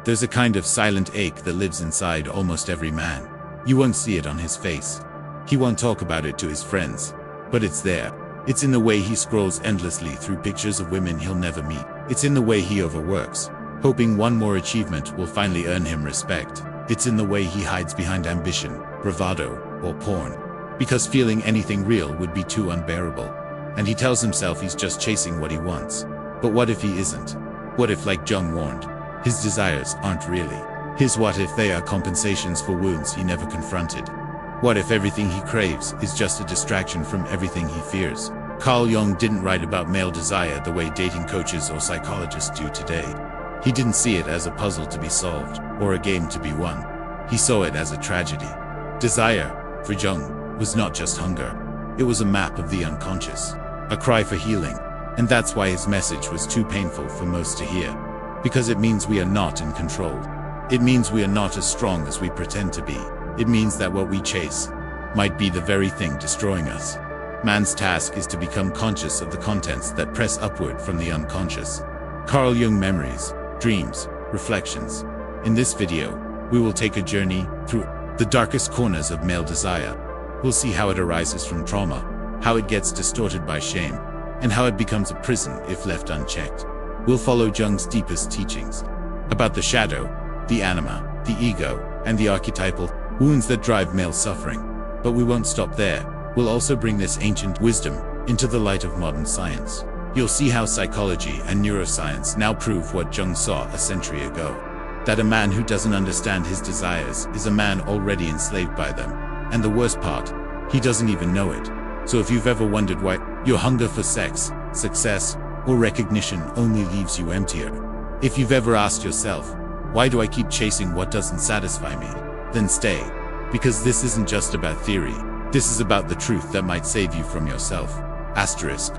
There's a kind of silent ache that lives inside almost every man. You won't see it on his face. He won't talk about it to his friends. But it's there. It's in the way he scrolls endlessly through pictures of women he'll never meet. It's in the way he overworks, hoping one more achievement will finally earn him respect. It's in the way he hides behind ambition, bravado, or porn, because feeling anything real would be too unbearable. And he tells himself he's just chasing what he wants. But what if he isn't? What if, like Jung warned, his desires aren't really his? What if they are compensations for wounds he never confronted? What if everything he craves is just a distraction from everything he fears? Carl Jung didn't write about male desire the way dating coaches or psychologists do today. He didn't see it as a puzzle to be solved, or a game to be won. He saw it as a tragedy. Desire, for Jung, was not just hunger. It was a map of the unconscious, a cry for healing. And that's why his message was too painful for most to hear. Because it means we are not in control. It means we are not as strong as we pretend to be. It means that what we chase might be the very thing destroying us. Man's task is to become conscious of the contents that press upward from the unconscious. Carl Jung memories, dreams, reflections. In this video, we will take a journey through the darkest corners of male desire. We'll see how it arises from trauma, how it gets distorted by shame, and how it becomes a prison if left unchecked. We'll follow Jung's deepest teachings about the shadow, the anima, the ego, and the archetypal wounds that drive male suffering. But we won't stop there. We'll also bring this ancient wisdom into the light of modern science. You'll see how psychology and neuroscience now prove what Jung saw a century ago. That a man who doesn't understand his desires is a man already enslaved by them. And the worst part, he doesn't even know it. So if you've ever wondered why your hunger for sex, success, or recognition only leaves you emptier, if you've ever asked yourself, why do I keep chasing what doesn't satisfy me? Then stay. Because this isn't just about theory. This is about the truth that might save you from yourself. Asterisk.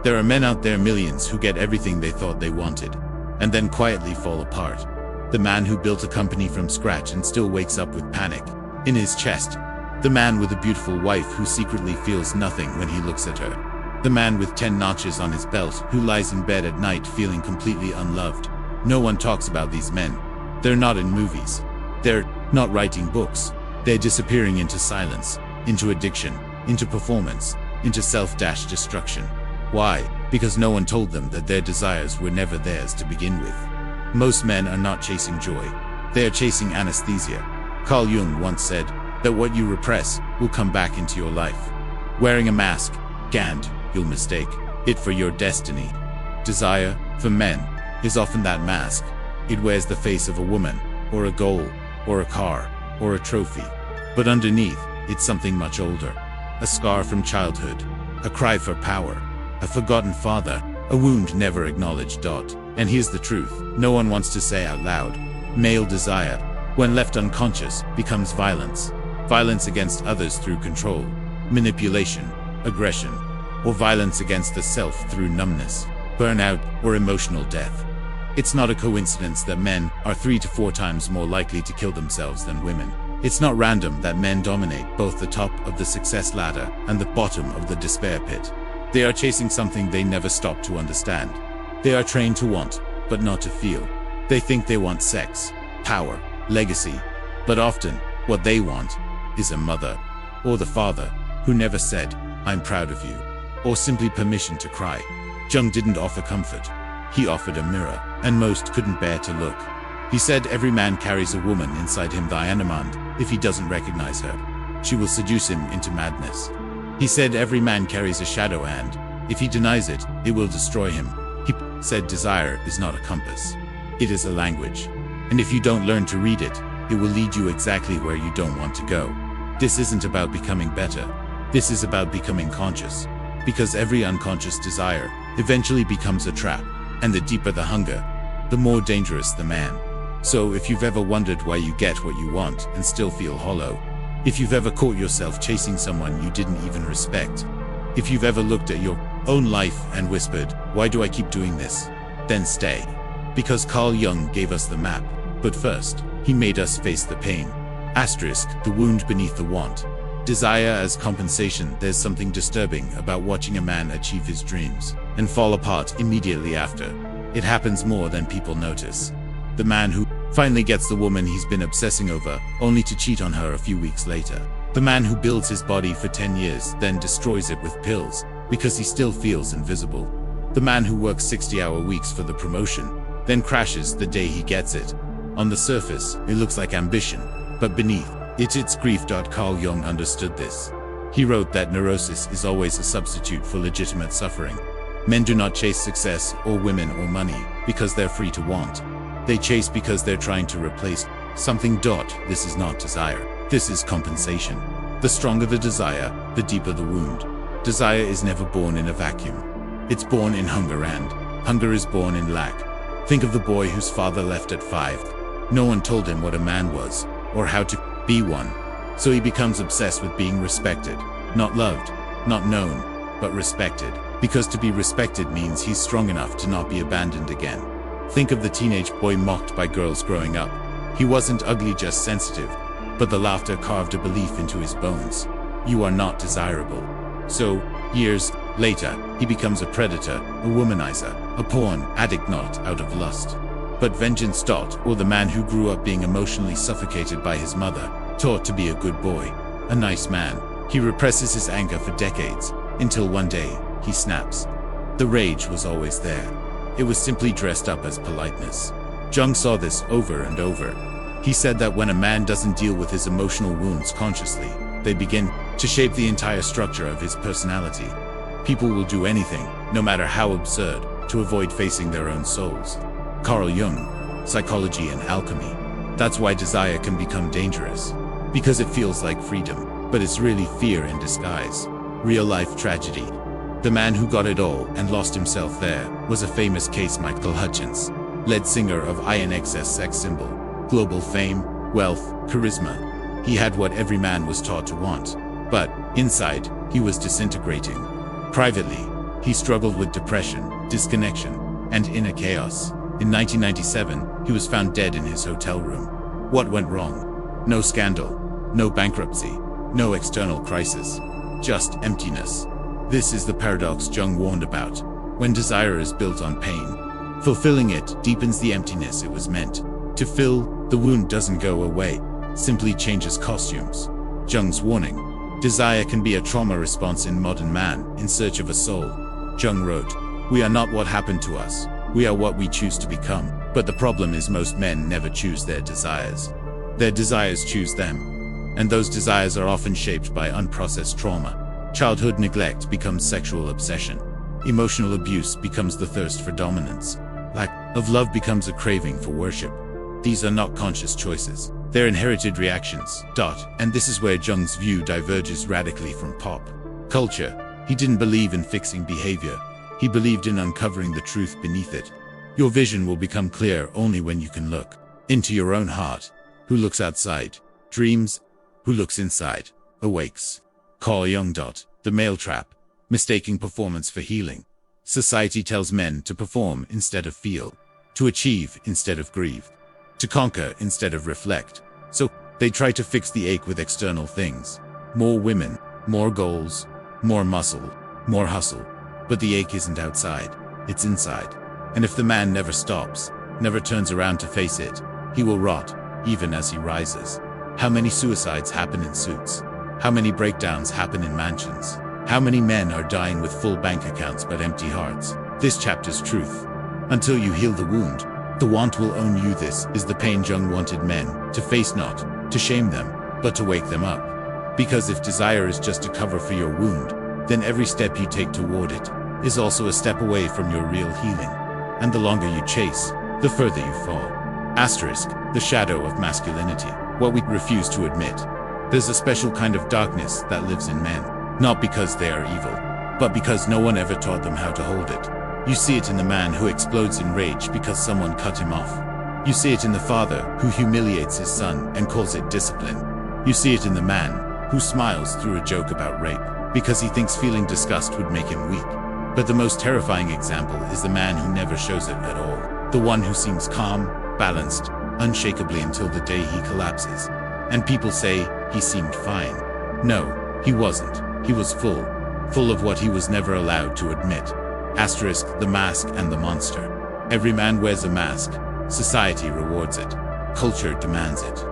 There are men out there, millions, who get everything they thought they wanted, and then quietly fall apart. The man who built a company from scratch and still wakes up with panic in his chest. The man with a beautiful wife who secretly feels nothing when he looks at her. The man with 10 notches on his belt who lies in bed at night feeling completely unloved. No one talks about these men. They're not in movies. They're not writing books. They're disappearing into silence, into addiction, into performance, into self-destruction. Why? Because no one told them that their desires were never theirs to begin with. Most men are not chasing joy. They are chasing anesthesia. Carl Jung once said that what you repress will come back into your life. Wearing a mask, and you'll mistake it for your destiny. Desire, for men, is often that mask. It wears the face of a woman, or a goal, or a car, or a trophy. But underneath, it's something much older. A scar from childhood, a cry for power, a forgotten father, a wound never acknowledged. And here's the truth, no one wants to say out loud. Male desire, when left unconscious, becomes violence. Violence against others through control, manipulation, aggression, or violence against the self through numbness, burnout, or emotional death. It's not a coincidence that men are 3 to 4 times more likely to kill themselves than women. It's not random that men dominate both the top of the success ladder and the bottom of the despair pit. They are chasing something they never stop to understand. They are trained to want, but not to feel. They think they want sex, power, legacy, but often, what they want is a mother, or the father, who never said, "I'm proud of you," or simply permission to cry. Jung didn't offer comfort. He offered a mirror, and most couldn't bear to look. He said every man carries a woman inside him, the Anima, and if he doesn't recognize her, she will seduce him into madness. He said every man carries a shadow, and if he denies it, it will destroy him. He said desire is not a compass. It is a language. And if you don't learn to read it, it will lead you exactly where you don't want to go. This isn't about becoming better. This is about becoming conscious. Because every unconscious desire eventually becomes a trap. And the deeper the hunger, the more dangerous the man. So if you've ever wondered why you get what you want and still feel hollow, if you've ever caught yourself chasing someone you didn't even respect, if you've ever looked at your own life and whispered, "Why do I keep doing this?" then stay. Because Carl Jung gave us the map, but first, he made us face the pain. Asterisk, the wound beneath the want. Desire as compensation. There's something disturbing about watching a man achieve his dreams and fall apart immediately after. It happens more than people notice. The man who finally gets the woman he's been obsessing over, only to cheat on her a few weeks later. The man who builds his body for 10 years, then destroys it with pills, because he still feels invisible. The man who works 60-hour weeks for the promotion, then crashes the day he gets it. On the surface, it looks like ambition, but beneath it's grief. Carl Jung understood this. He wrote that neurosis is always a substitute for legitimate suffering. Men do not chase success or women or money because they're free to want. They chase because they're trying to replace something. This is not desire. This is compensation. The stronger the desire, the deeper the wound. Desire is never born in a vacuum. It's born in hunger, and hunger is born in lack. Think of the boy whose father left at 5. No one told him what a man was, or how to be one. So he becomes obsessed with being respected. Not loved, not known, but respected. Because to be respected means he's strong enough to not be abandoned again. Think of the teenage boy mocked by girls growing up. He wasn't ugly, just sensitive. But the laughter carved a belief into his bones. You are not desirable. So, years later, he becomes a predator, a womanizer, a porn addict, not out of lust, but vengeance. Or the man who grew up being emotionally suffocated by his mother, taught to be a good boy, a nice man. He represses his anger for decades, until one day, he snaps. The rage was always there. It was simply dressed up as politeness. Jung saw this over and over. He said that when a man doesn't deal with his emotional wounds consciously, they begin to shape the entire structure of his personality. People will do anything, no matter how absurd, to avoid facing their own souls. Carl Jung, Psychology and Alchemy. That's why desire can become dangerous. Because it feels like freedom, but it's really fear in disguise. Real-life tragedy. The man who got it all and lost himself there was a famous case. Michael Hutchence, lead singer of INXS sex symbol. Global fame, wealth, charisma. He had what every man was taught to want. But, inside, he was disintegrating. Privately, he struggled with depression, disconnection, and inner chaos. In 1997, he was found dead in his hotel room. What went wrong? No scandal, no bankruptcy, no external crisis. Just emptiness. This is the paradox Jung warned about. When desire is built on pain, fulfilling it deepens the emptiness it was meant to fill. The wound doesn't go away, simply changes costumes. Jung's warning. Desire can be a trauma response in modern man in search of a soul. Jung wrote, "We are not what happened to us. We are what we choose to become." But the problem is most men never choose their desires. Their desires choose them. And those desires are often shaped by unprocessed trauma. Childhood neglect becomes sexual obsession. Emotional abuse becomes the thirst for dominance. Lack of love becomes a craving for worship. These are not conscious choices. They're inherited reactions. And this is where Jung's view diverges radically from pop culture. He didn't believe in fixing behavior. He believed in uncovering the truth beneath it. Your vision will become clear only when you can look into your own heart. Who looks outside, dreams. Who looks inside, awakes. Carl Jung. The male trap. Mistaking performance for healing. Society tells men to perform instead of feel, to achieve instead of grieve, to conquer instead of reflect. So, they try to fix the ache with external things. More women, more goals, more muscle, more hustle. But the ache isn't outside, it's inside. And if the man never stops, never turns around to face it, he will rot, even as he rises. How many suicides happen in suits? How many breakdowns happen in mansions? How many men are dying with full bank accounts but empty hearts? This chapter's truth. Until you heal the wound, the want will own you. This is the pain Jung wanted men to face, not to shame them, but to wake them up. Because if desire is just a cover for your wound, then every step you take toward it is also a step away from your real healing. And the longer you chase, the further you fall. Asterisk, the shadow of masculinity. What we refuse to admit. There's a special kind of darkness that lives in men, not because they are evil, but because no one ever taught them how to hold it. You see it in the man who explodes in rage because someone cut him off. You see it in the father who humiliates his son and calls it discipline. You see it in the man who smiles through a joke about rape because he thinks feeling disgust would make him weak. But the most terrifying example is the man who never shows it at all. The one who seems calm, balanced, unshakably until the day he collapses. And people say, he seemed fine. No, he wasn't. He was full of what he was never allowed to admit. Asterisk, the mask and the monster. Every man wears a mask. Society rewards it. culture demands it.